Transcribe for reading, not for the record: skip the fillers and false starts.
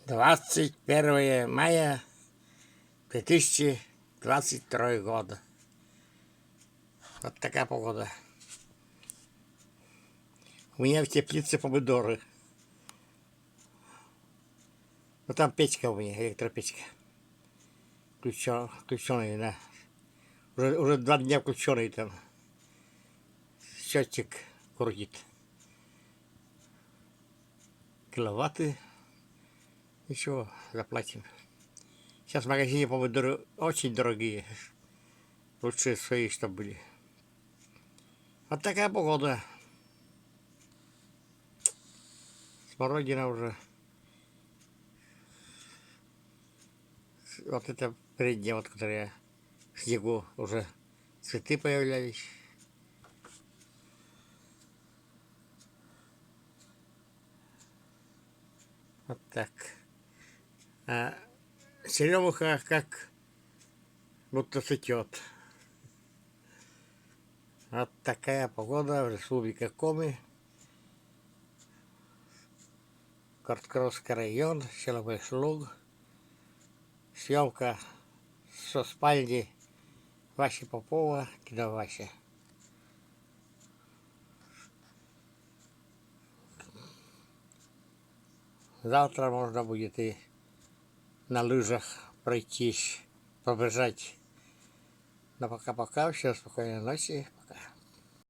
21 мая 2022 года. Вот такая погода. У меня в теплице помидоры. Вот там печка у меня, электропечка. Включенный, да. Уже 2 дня включенный там. Счетчик крутит. Киловатты. Еще заплатим. Сейчас в магазине помидоры очень дорогие. Лучше свои, чтобы были. Вот такая погода. Смородина уже. Вот это передняя, вот, которая в снегу уже цветы появлялись. Вот так. А черемуха как будто цветет. Вот такая погода в республике Коми. Карткровский район, село Большелуг. Съемка со спальни Васи Попова, кида Вася. Завтра можно будет и на лыжах пройтись, побежать. Но пока-пока, всем спокойной ночи.